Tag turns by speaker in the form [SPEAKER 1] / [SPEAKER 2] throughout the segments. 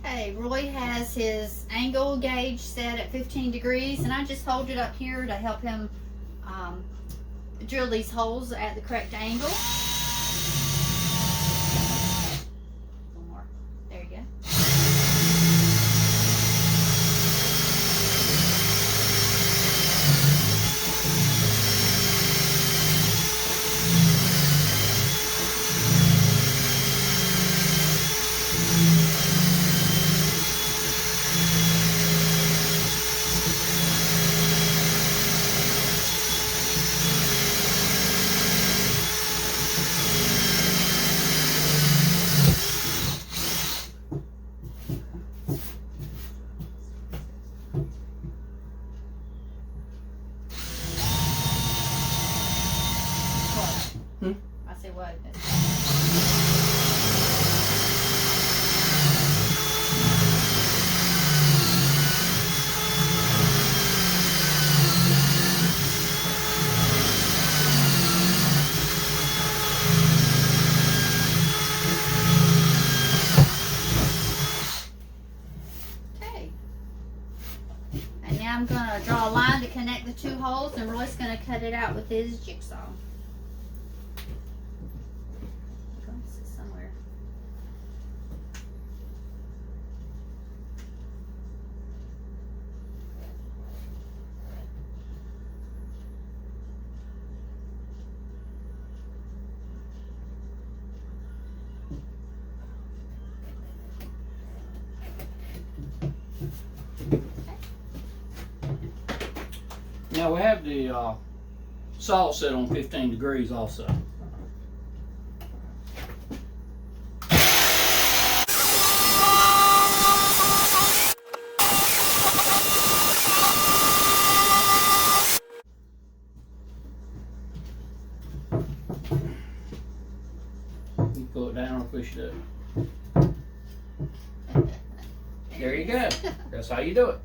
[SPEAKER 1] Okay, Roy has his angle gauge set at 15 degrees, and I just hold it up here to help him drill these holes at the correct angle. One more. There you go. I say what? Okay. And now I'm going to draw a line to connect the two holes, and Roy's going to cut it out with his jigsaw. Somewhere.
[SPEAKER 2] Now we have the saw set on 15 degrees also. You pull it down or push it up. There you go. That's how you do it.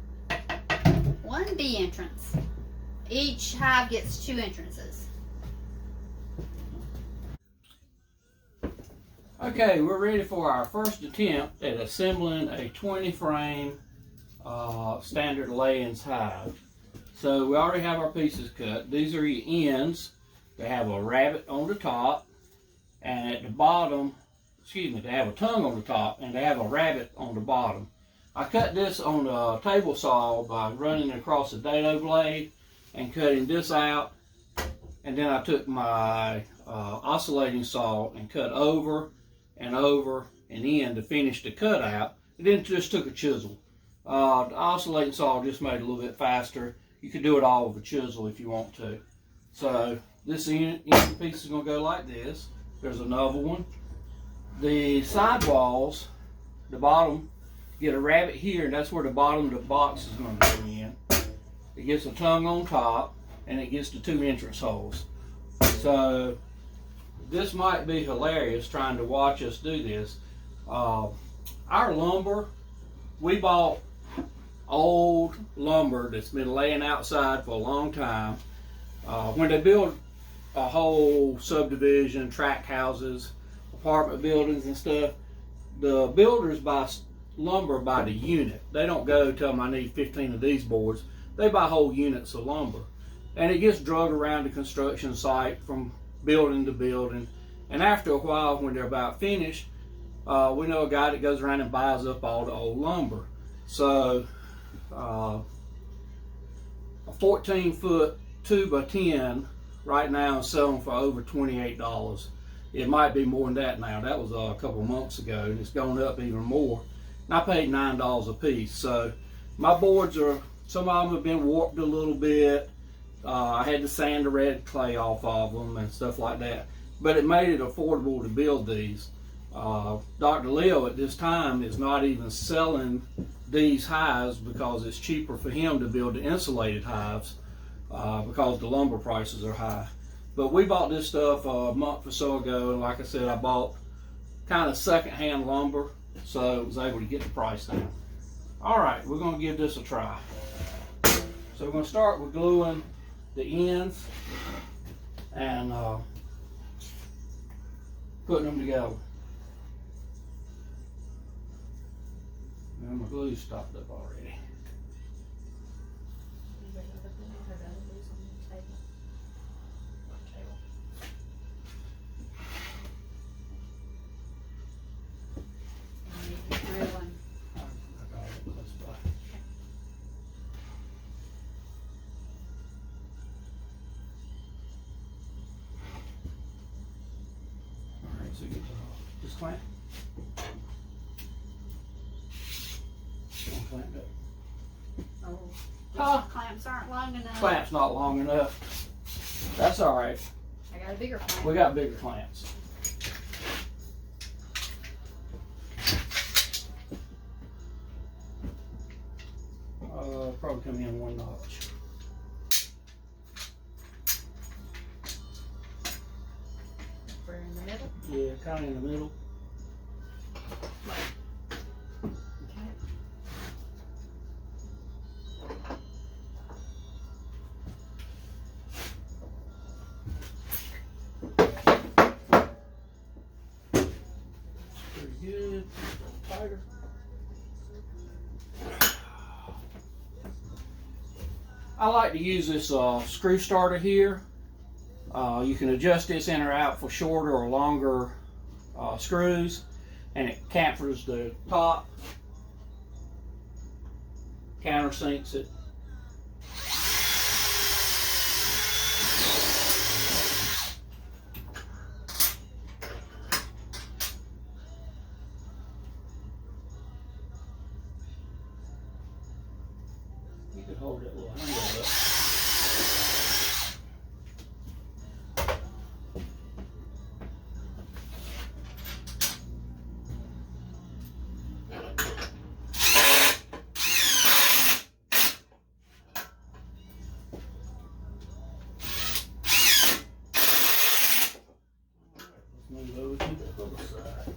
[SPEAKER 1] One bee entrance. Each hive gets 2 entrances.
[SPEAKER 2] Okay, we're ready for our first attempt at assembling a 20 frame standard Layens hive. So we already have our pieces cut. These are your ends. They have a rabbit on the top, and at the bottom, excuse me, they have a tongue on the top, and they have a rabbit on the bottom. I cut this on a table saw by running it across a dado blade and cutting this out, and then I took my oscillating saw and cut over and over and in to finish the cut out, and then just took a chisel. The oscillating saw just made it a little bit faster. You could do it all with a chisel if you want to. So this end piece is going to go like this. There's another one. The side walls, the bottom, get a rabbit here, and that's where the bottom of the box is going to go in. It gets a tongue on top, and it gets the 2 entrance holes. So this might be hilarious trying to watch us do this. Our lumber, we bought old lumber that's been laying outside for a long time. When they build a whole subdivision, tract houses, apartment buildings and stuff, the builders buy lumber by the unit. They don't go tell them I need 15 of these boards. They buy whole units of lumber, and it gets drug around the construction site from building to building. And after a while, when they're about finished, we know a guy that goes around and buys up all the old lumber. So a 14-foot 2x10 right now is selling for over $28. It might be more than that now. That was a couple months ago, and it's gone up even more. And I paid $9 a piece. So my boards are, some of them have been warped a little bit. I had to sand the red clay off of them and stuff like that. But it made it affordable to build these. Dr. Leo at this time is not even selling these hives because it's cheaper for him to build the insulated hives because the lumber prices are high. But we bought this stuff a month or so ago, and like I said, I bought kind of secondhand lumber, so I was able to get the price down. All right, we're going to give this a try. So we're going to start with gluing the ends and putting them together. Well, my glue stopped up already.
[SPEAKER 1] Drilling.
[SPEAKER 2] I got it close by. Alright, so get this clamp. One clamp up.
[SPEAKER 1] Oh,
[SPEAKER 2] Huh?
[SPEAKER 1] clamps aren't long enough.
[SPEAKER 2] Clamp's not long enough. That's alright.
[SPEAKER 1] I got a bigger clamp.
[SPEAKER 2] We got bigger clamps. Probably come in one notch.
[SPEAKER 1] We're in the middle.
[SPEAKER 2] Yeah, kind of in the middle.
[SPEAKER 1] Okay.
[SPEAKER 2] Pretty good. Tighter. I like to use this screw starter here. You can adjust this in or out for shorter or longer screws, and it chamfers the top, countersinks it. You could hold that little handle up. Let's move over to the other side.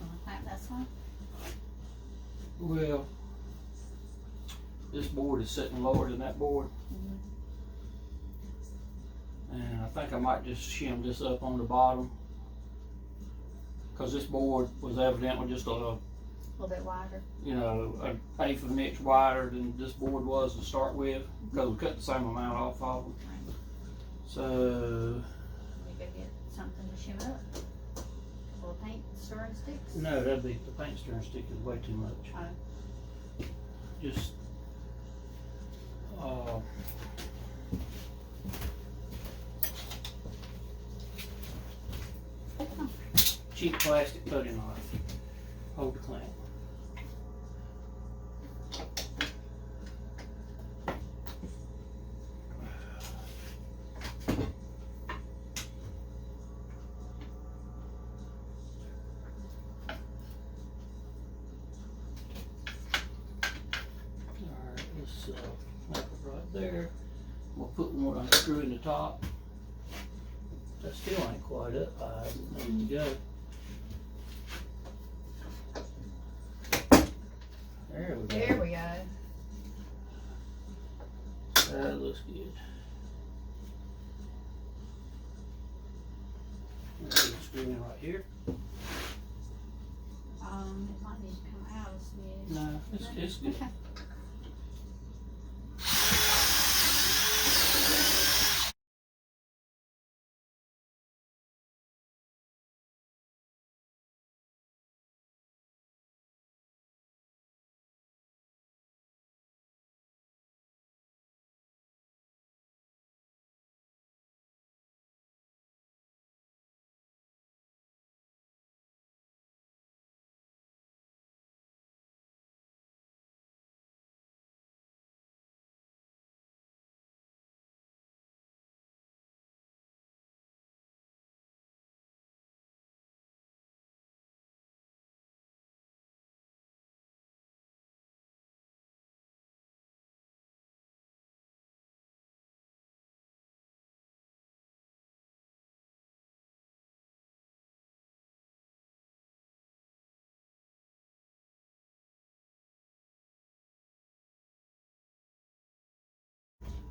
[SPEAKER 1] Want to clamp this one?
[SPEAKER 2] Well, this board is sitting lower than that board. And I think I might just shim this up on the bottom, because this board was evidently just
[SPEAKER 1] A little bit wider.
[SPEAKER 2] an eighth of an inch wider than this board was to start with, because we cut the same amount off of them. So
[SPEAKER 1] We could get something to shim up. A little paint, stirring sticks.
[SPEAKER 2] no, that'd be the paint stirring stick is way too much.
[SPEAKER 1] Oh.
[SPEAKER 2] Just cheap plastic putty knife. Hold the clamp. Alright, let's clamp it right there. We'll put one screw in the top. That still ain't quite up high. It needs to go. There we go.
[SPEAKER 1] There we go.
[SPEAKER 2] That looks good. Screw in right here.
[SPEAKER 1] It might need to come out a smidge.
[SPEAKER 2] No, it's good.
[SPEAKER 1] Okay.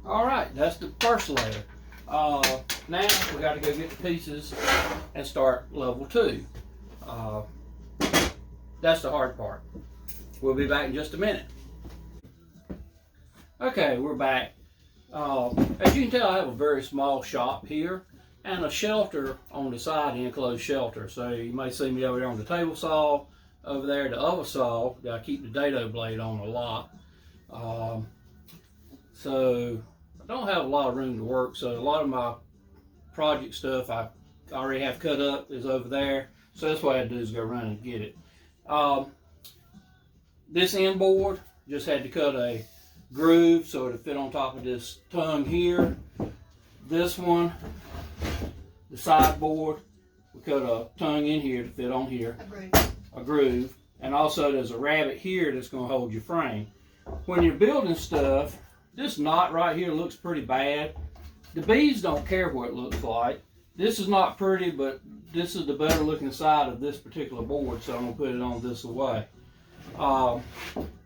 [SPEAKER 2] Alright, that's the first layer. Now we got to go get the pieces and start level 2. That's the hard part. We'll be back in just a minute. Okay, we're back. As you can tell, I have a very small shop here and a shelter on the side, the enclosed shelter. So you may see me over there on the table saw, over there the other saw. I keep the dado blade on a lot. So I don't have a lot of room to work, so a lot of my project stuff I already have cut up is over there. So that's what I do is go run and get it. This end board, just had to cut a groove so it'll fit on top of this tongue here. This one, the sideboard, we cut a tongue in here to fit on here. A groove. And also there's a rabbet here that's going to hold your frame. When you're building stuff, this knot right here looks pretty bad. The bees don't care what it looks like. This is not pretty, but this is the better looking side of this particular board, so I'm going to put it on this way.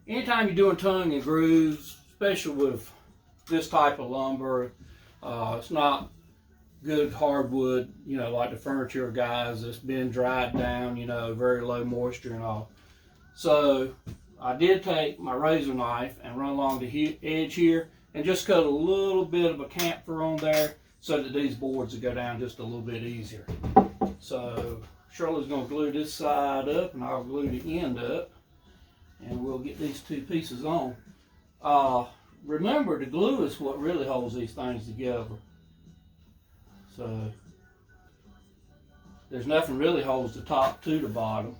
[SPEAKER 2] Anytime you're doing tongue and grooves, especially with this type of lumber, it's not good hardwood, you know, like the furniture guys that's been dried down, you know, very low moisture and all. So I did take my razor knife and run along the edge here and just cut a little bit of a chamfer on there so that these boards will go down just a little bit easier. So Shirley's going to glue this side up and I'll glue the end up and we'll get these two pieces on. Remember, the glue is what really holds these things together. So there's nothing really holds the top to the bottom.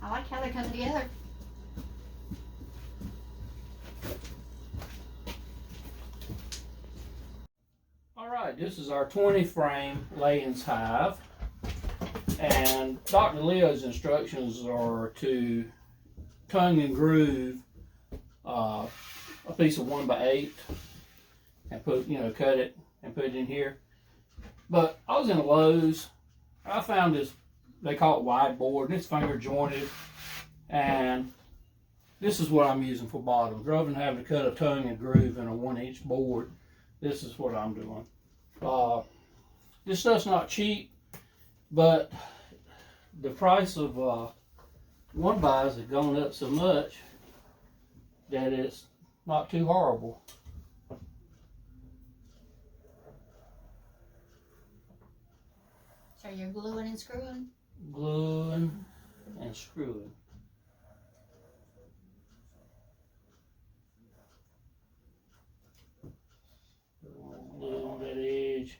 [SPEAKER 1] I like how they're coming together.
[SPEAKER 2] Alright, this is our 20 frame Layens hive. And Dr. Leo's instructions are to tongue and groove a piece of 1x8 and put, cut it and put it in here. But I was in Lowe's. I found this, they call it wide board, and it's finger jointed. And this is what I'm using for bottoms. Rather than having to cut a tongue and groove in a 1-inch board, this is what I'm doing. This stuff's not cheap, but the price of one buys has gone up so much that it's not too horrible.
[SPEAKER 1] So you're gluing and screwing?
[SPEAKER 2] Gluing and screwing. Glue on that edge.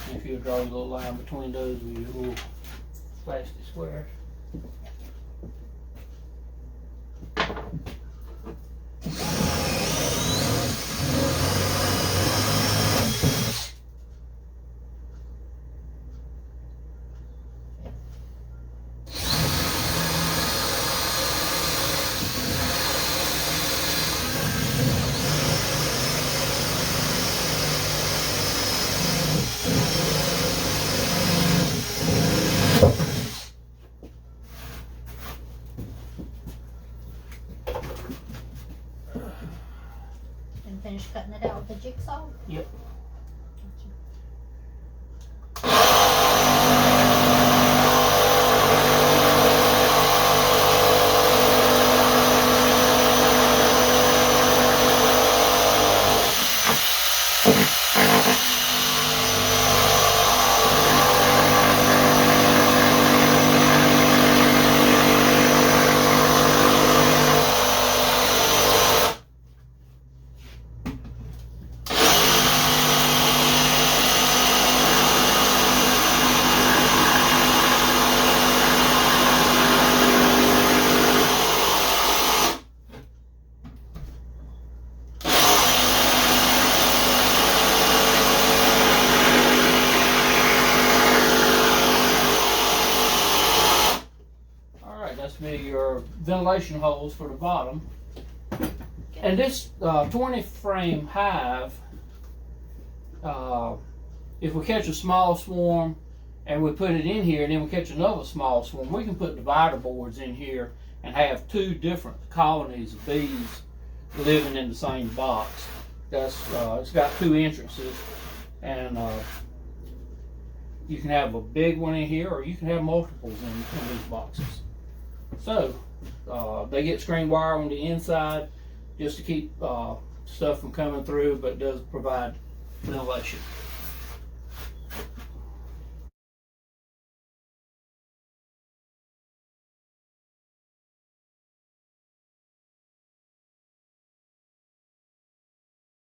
[SPEAKER 2] If you draw a little line between those with your little plastic squares.
[SPEAKER 1] And finish cutting it out with the jigsaw?
[SPEAKER 2] Yep. That's be your ventilation holes for the bottom. And this 20 frame hive, if we catch a small swarm and we put it in here and then we catch another small swarm, we can put divider boards in here and have two different colonies of bees living in the same box. That's it's got two entrances, and you can have a big one in here or you can have multiples in these boxes. So they get screen wire on the inside just to keep stuff from coming through, but it does provide ventilation.